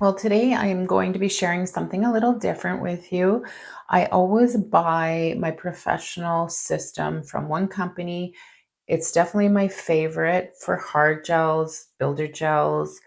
Well, today I am going to be sharing something a little different with you. I always buy my professional system from one company. It's definitely my favorite for hard gels, builder gels,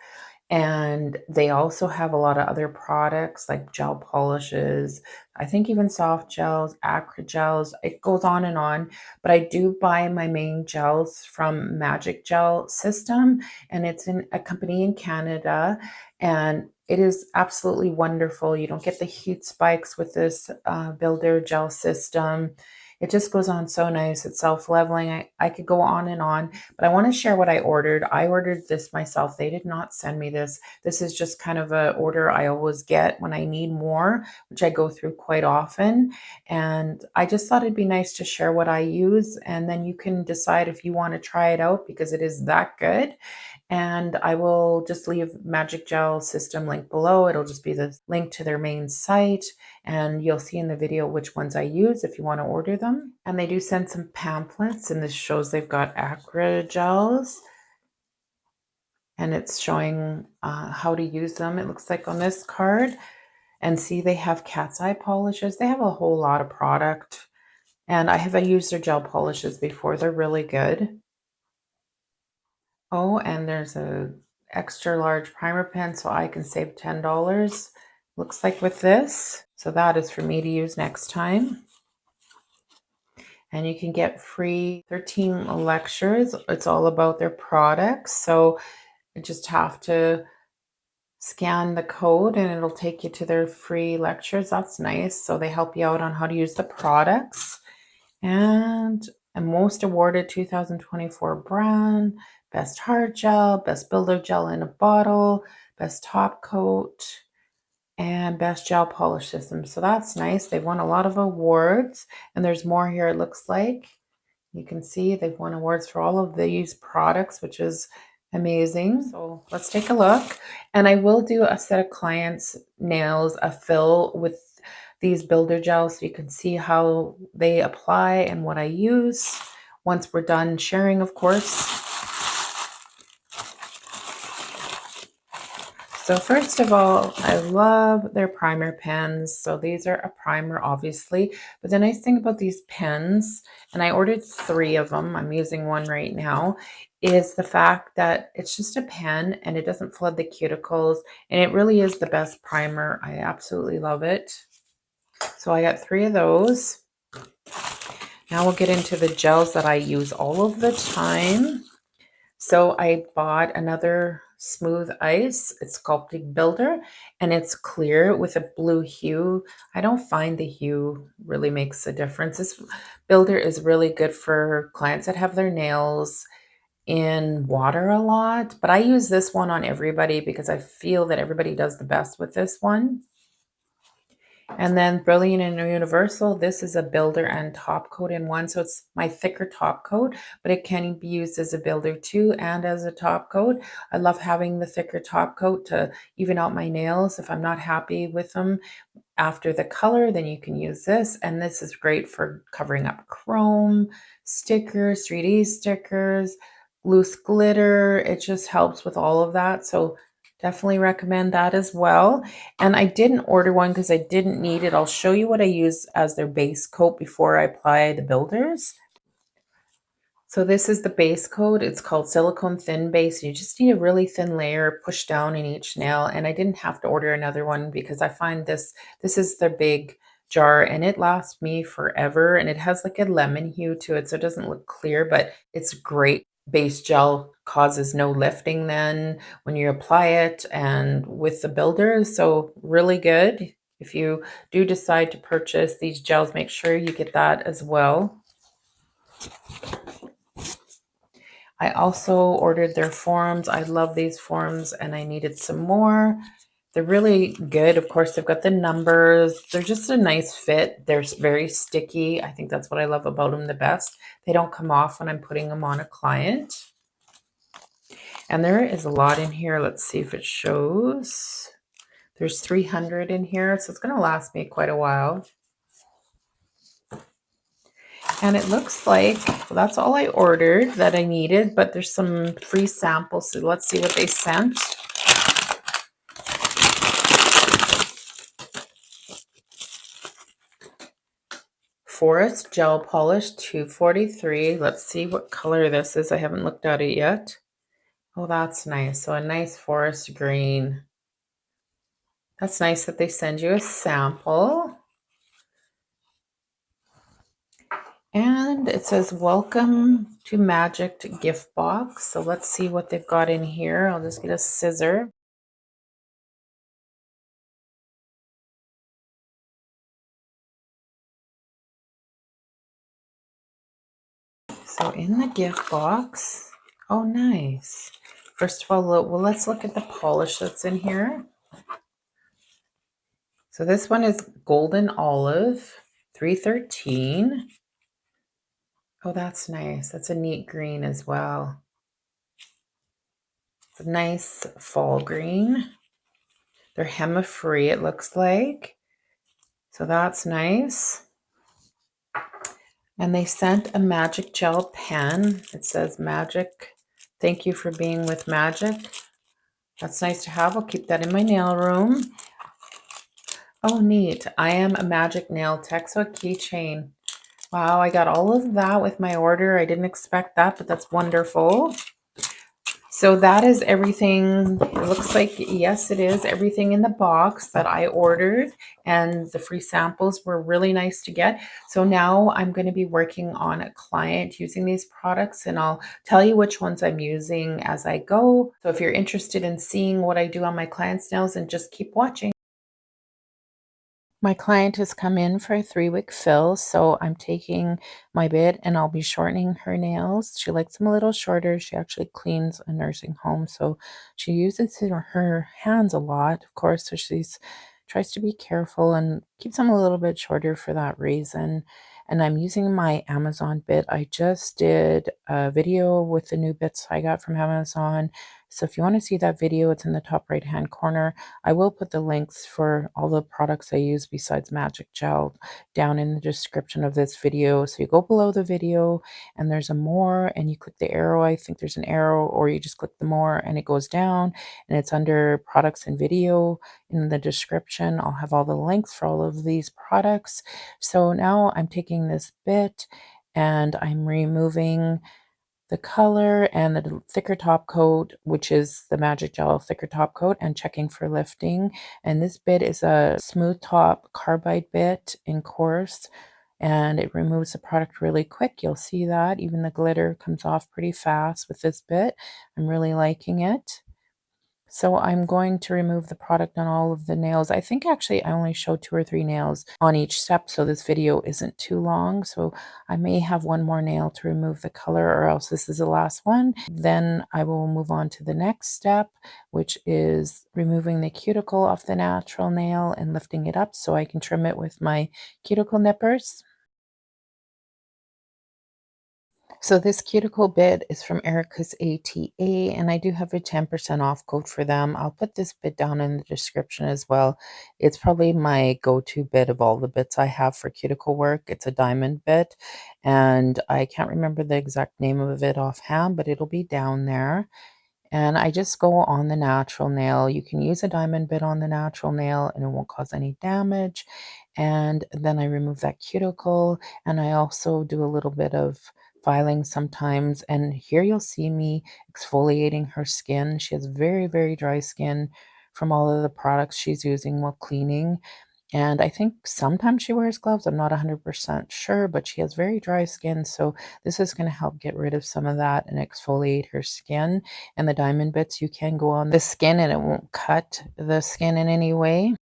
and they also have a lot of other products like gel polishes, I think even soft gels, acry gels. It goes on and on. But I do buy my main gels from Magic Gel System, and it's in a company in Canada. And it is absolutely wonderful. You don't get the heat spikes with this builder gel system. It just goes on so nice. It's self-leveling. I could go on and on, but I want to share what I ordered. I ordered this myself. They did not send me this. This is just kind of an order I always get when I need more, which I go through quite often. And I just thought it'd be nice to share what I use, and then you can decide if you want to try it out because it is that good. And I will just leave Magic Gel System link below. It'll just be the link to their main site, and you'll see in the video which ones I use if you want to order them. And they do send some pamphlets, and this shows they've got acry gels, and it's showing how to use them. It looks like on this card. And see, they have cat's eye polishes. They have a whole lot of product, and I have used their gel polishes before. They're really good. Oh, and there's a extra large primer pen, so I can save $10. Looks like with this. So that is for me to use next time. And you can get free 13 lectures. It's all about their products. So you just have to scan the code and it'll take you to their free lectures. That's nice. So they help you out on how to use the products. And a most awarded 2024 brand, best hard gel, best builder gel in a bottle, best top coat, and best gel polish system. So that's nice. They've won a lot of awards, and there's more here, it looks like. You can see they've won awards for all of these products, which is amazing. So let's take a look. And I will do a set of clients' nails, a fill with these builder gels so you can see how they apply and what I use once we're done sharing, of course. So first of all, I love their primer pens. So these are a primer, obviously, but the nice thing about these pens, and I ordered 3 of them, I'm using one right now, is the fact that it's just a pen and it doesn't flood the cuticles, and it really is the best primer. I absolutely love it. So I got 3 of those. Now we'll get into the gels that I use all of the time. So I bought another Smooth Ice. It's Sculpting Builder, and it's clear with a blue hue. I don't find the hue really makes a difference. This builder is really good for clients that have their nails in water a lot, but I use this one on everybody because I feel that everybody does the best with this one. And then Brilliant and Universal, this is a builder and top coat in one. So it's my thicker top coat, but it can be used as a builder too and as a top coat. I love having the thicker top coat to even out my nails. If I'm not happy with them after the color, then you can use this. And this is great for covering up chrome, stickers, 3D stickers, loose glitter. It just helps with all of that. So definitely recommend that as well. And I didn't order one because I didn't need it. I'll show you what I use as their base coat before I apply the builders. So this is the base coat. It's called Silicone Thin Base. You just need a really thin layer pushed down in each nail. And I didn't have to order another one because I find this is the big jar and it lasts me forever. And it has like a lemon hue to it, so it doesn't look clear, but it's great. Base gel causes no lifting then when you apply it, and with the builders, so really good. If you do decide to purchase these gels, make sure you get that as well. I also ordered their forms. I love these forms and I needed some more. They're really good. Of course, they've got the numbers. They're just a nice fit. They're very sticky. I think that's what I love about them the best. They don't come off when I'm putting them on a client. And there is a lot in here. Let's see if it shows. There's 300 in here, so it's going to last me quite a while. And it looks like, well, that's all I ordered that I needed, but there's some free samples, so let's see what they sent. Forest Gel Polish 243. Let's see what color this is. I haven't looked at it yet. Oh, that's nice. So a nice forest green. That's nice that they send you a sample. And it says, welcome to Magic gift box. So let's see what they've got in here. I'll just get a scissor. So in the gift box, oh, nice. First of all, well, let's look at the polish that's in here. So this one is Golden Olive 313. Oh, that's nice. That's a neat green as well. It's a nice fall green. They're hemi-free, it looks like. So that's nice. And they sent a magic gel pen. It says Magic. Thank you for being with Magic. That's nice to have. I'll keep that in my nail room. Oh, neat. I am a magic nail tech, so a keychain. Wow, I got all of that with my order. I didn't expect that, but that's wonderful. So that is everything. It looks like, yes, it is everything in the box that I ordered, and the free samples were really nice to get. So now I'm going to be working on a client using these products, and I'll tell you which ones I'm using as I go. So if you're interested in seeing what I do on my client's nails, and just keep watching. My client has come in for a 3-week fill, so I'm taking my bit and I'll be shortening her nails. She likes them a little shorter. She actually cleans a nursing home, so she uses her hands a lot, of course, so she's tries to be careful and keeps them a little bit shorter for that reason. And I'm using my Amazon bit. I just did a video with the new bits I got from Amazon. So if you want to see that video, it's in the top right hand corner. I will put the links for all the products I use besides Magic Gel down in the description of this video. So you go below the video and there's a more, and you click the arrow. I think there's an arrow, or you just click the more and it goes down, and it's under products and video in the description. I'll have all the links for all of these products. So now I'm taking this bit and I'm removing the color and the thicker top coat, which is the Magic Gel thicker top coat, and checking for lifting. And this bit is a smooth top carbide bit in coarse, and it removes the product really quick. You'll see that even the glitter comes off pretty fast with this bit. I'm really liking it. So I'm going to remove the product on all of the nails. I think actually I only showed 2 or 3 nails on each step, so this video isn't too long. So I may have one more nail to remove the color, or else this is the last one. Then I will move on to the next step, which is removing the cuticle off the natural nail and lifting it up so I can trim it with my cuticle nippers. So this cuticle bit is from Erika's ATA, and I do have a 10% off code for them. I'll put this bit down in the description as well. It's probably my go-to bit of all the bits I have for cuticle work. It's a diamond bit, and I can't remember the exact name of it offhand, but it'll be down there. And I just go on the natural nail. You can use a diamond bit on the natural nail and it won't cause any damage. And then I remove that cuticle, and I also do a little bit of filing sometimes. And here you'll see me exfoliating her skin. She has very, very dry skin from all of the products she's using while cleaning. And I think sometimes she wears gloves. I'm not 100% sure, but she has very dry skin. So this is going to help get rid of some of that and exfoliate her skin. And the diamond bits, you can go on the skin and it won't cut the skin in any way.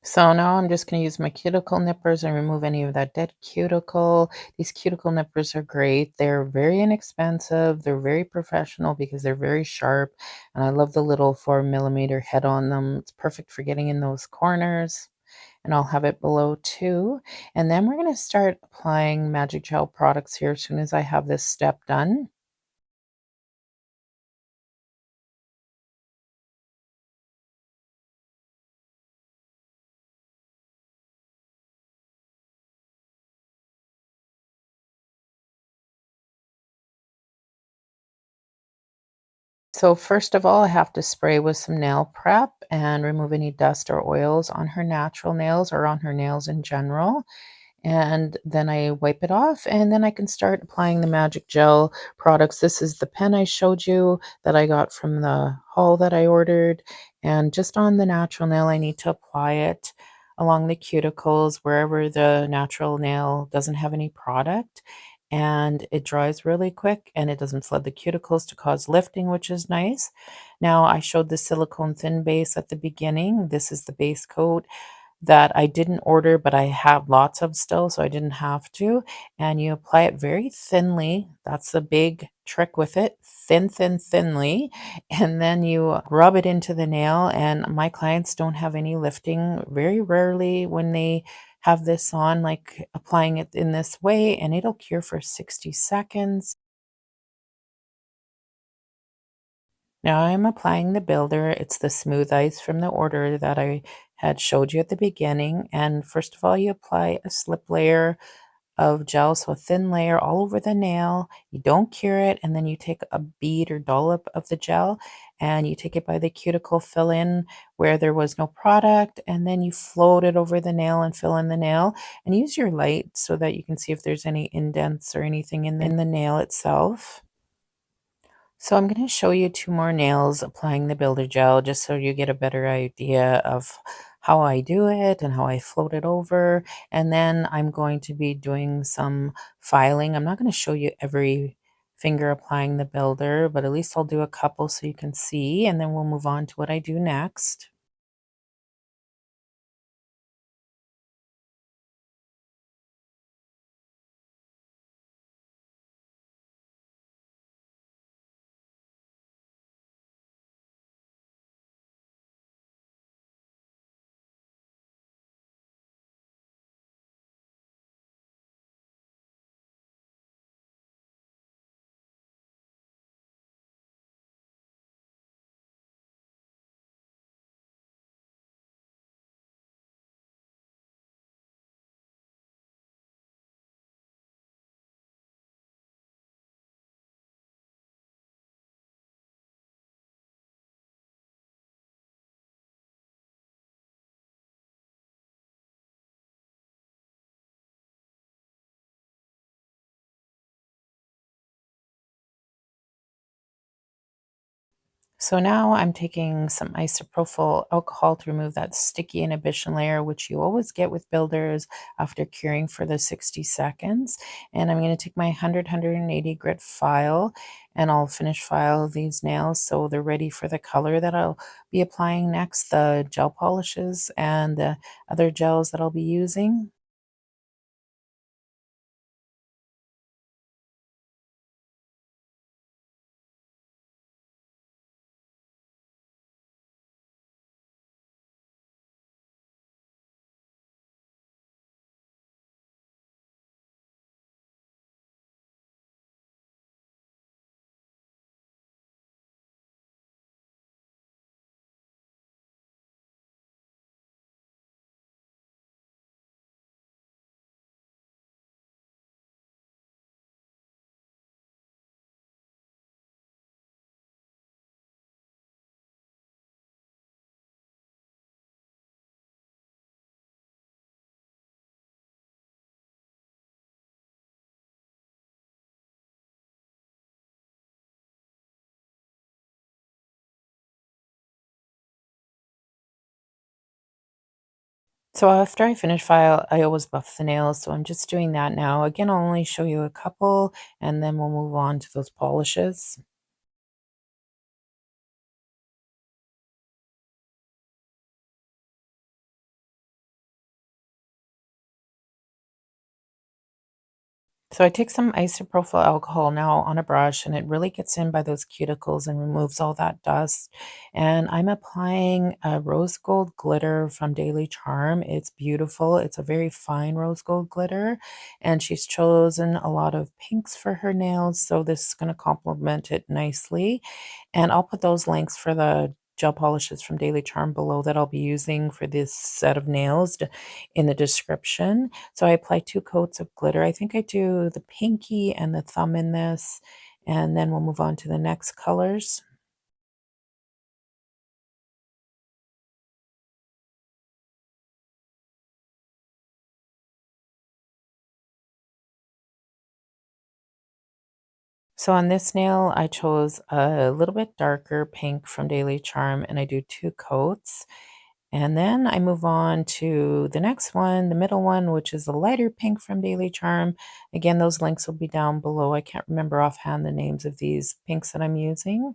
So now I'm just going to use my cuticle nippers and remove any of that dead cuticle. These cuticle nippers are great. They're very inexpensive. They're very professional because they're very sharp. And I love the little 4mm head on them. It's perfect for getting in those corners. And I'll have it below too. And then we're going to start applying Magic Gel products here as soon as I have this step done. So first of all, I have to spray with some nail prep and remove any dust or oils on her natural nails or on her nails in general. And then I wipe it off, and then I can start applying the Magic Gel products. This is the pen I showed you that I got from the haul that I ordered, and just on the natural nail I need to apply it along the cuticles wherever the natural nail doesn't have any product, and it dries really quick and it doesn't flood the cuticles to cause lifting, which is nice. Now I showed the silicone thin base at the beginning. This is the base coat that I didn't order, but I have lots of still, so I didn't have to. And you apply it very thinly. That's the big trick with it. Thin, thin, thinly. And then you rub it into the nail. And my clients don't have any lifting very rarely when they have this on, like applying it in this way, and it'll cure for 60 seconds. Now I'm applying the builder. It's the smooth ice from the order that I had showed you at the beginning. And first of all, you apply a slip layer of gel, so a thin layer all over the nail. You don't cure it, and then you take a bead or dollop of the gel and you take it by the cuticle, fill in where there was no product, and then you float it over the nail and fill in the nail. And use your light so that you can see if there's any indents or anything in the nail itself. So I'm going to show you two more nails applying the builder gel just so you get a better idea of how I do it and how I float it over. And then I'm going to be doing some filing. I'm not going to show you every finger applying the builder, but at least I'll do a couple so you can see, and then we'll move on to what I do next. So now I'm taking some isopropyl alcohol to remove that sticky inhibition layer, which you always get with builders after curing for the 60 seconds. And I'm going to take my 180 grit file and I'll finish file these nails so they're ready for the color that I'll be applying next, the gel polishes and the other gels that I'll be using. So after I finish file, I always buff the nails, so I'm just doing that now. Again, I'll only show you a couple, and then we'll move on to those polishes. So I take some isopropyl alcohol now on a brush and it really gets in by those cuticles and removes all that dust. And I'm applying a rose gold glitter from Daily Charm. It's beautiful. It's a very fine rose gold glitter. And she's chosen a lot of pinks for her nails. So this is going to complement it nicely. And I'll put those links for the gel polishes from Daily Charm below that I'll be using for this set of nails in the description. So I apply 2 coats of glitter. I think I do the pinky and the thumb in this, and then we'll move on to the next colors. So on this nail, I chose a little bit darker pink from Daily Charm, and I do 2 coats. And then I move on to the next one, the middle one, which is a lighter pink from Daily Charm. Again, those links will be down below. I can't remember offhand the names of these pinks that I'm using.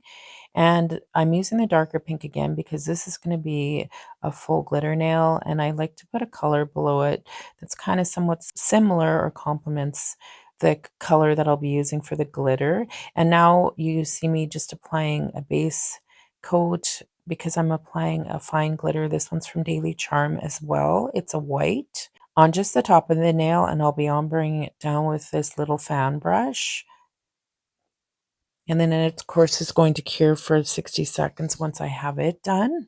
And I'm using the darker pink again because this is going to be a full glitter nail, and I like to put a color below it that's kind of somewhat similar or complements the color that I'll be using for the glitter. And now you see me just applying a base coat because I'm applying a fine glitter. This one's from Daily Charm as well. It's a white on just the top of the nail, and I'll be ombreing it down with this little fan brush. And then it, of course, is going to cure for 60 seconds once I have it done.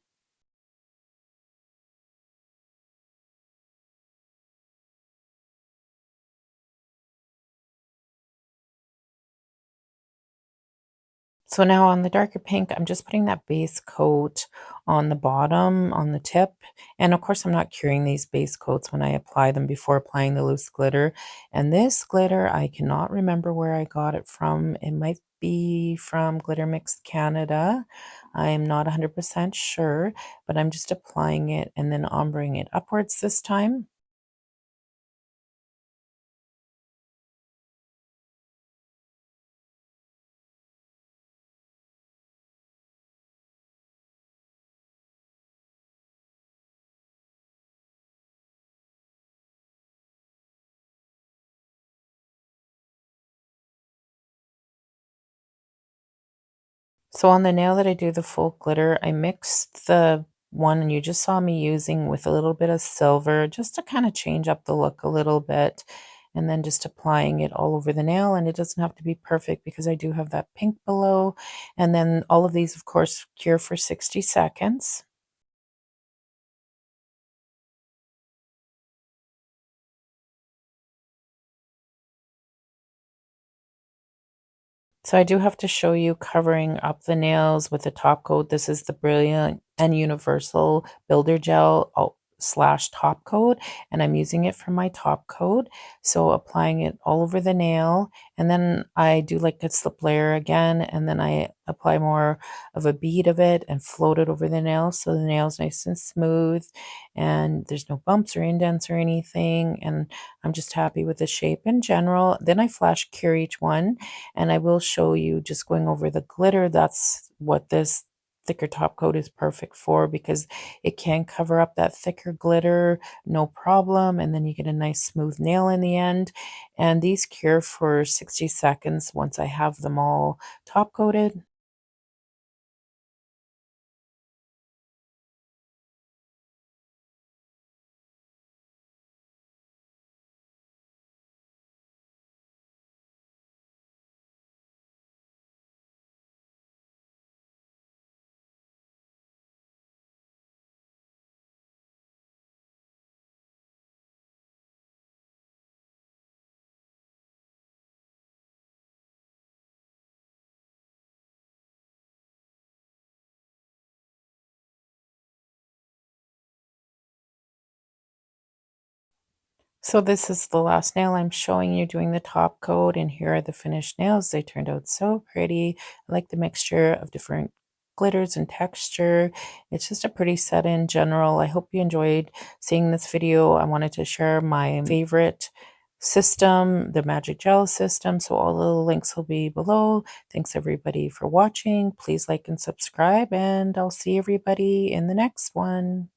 So now on the darker pink, I'm just putting that base coat on the bottom, on the tip. And of course, I'm not curing these base coats when I apply them before applying the loose glitter. And this glitter, I cannot remember where I got it from. It might be from Glitter Mix Canada. I'm not 100% sure, but I'm just applying it and then ombreing it upwards this time. So on the nail that I do the full glitter, I mixed the one you just saw me using with a little bit of silver just to kind of change up the look a little bit. And then just applying it all over the nail. And it doesn't have to be perfect because I do have that pink below. And then all of these, of course, cure for 60 seconds. So I do have to show you covering up the nails with the top coat. This is the Brilliant and Universal Builder Gel slash top coat, and I'm using it for my top coat. So applying it all over the nail, and then I do like a slip layer again, and then I apply more of a bead of it and float it over the nail so the nail's nice and smooth and there's no bumps or indents or anything, and I'm just happy with the shape in general. Then I flash cure each one, and I will show you just going over the glitter. That's what this thicker top coat is perfect for because it can cover up that thicker glitter, no problem. And then you get a nice smooth nail in the end. And these cure for 60 seconds once I have them all top coated. So this is the last nail I'm showing you doing the top coat, and here are the finished nails. They turned out so pretty. I like the mixture of different glitters and texture. It's just a pretty set in general. I hope you enjoyed seeing this video. I wanted to share my favorite system, the Magic Gel system. So all the links will be below. Thanks everybody for watching. Please like and subscribe, and I'll see everybody in the next one.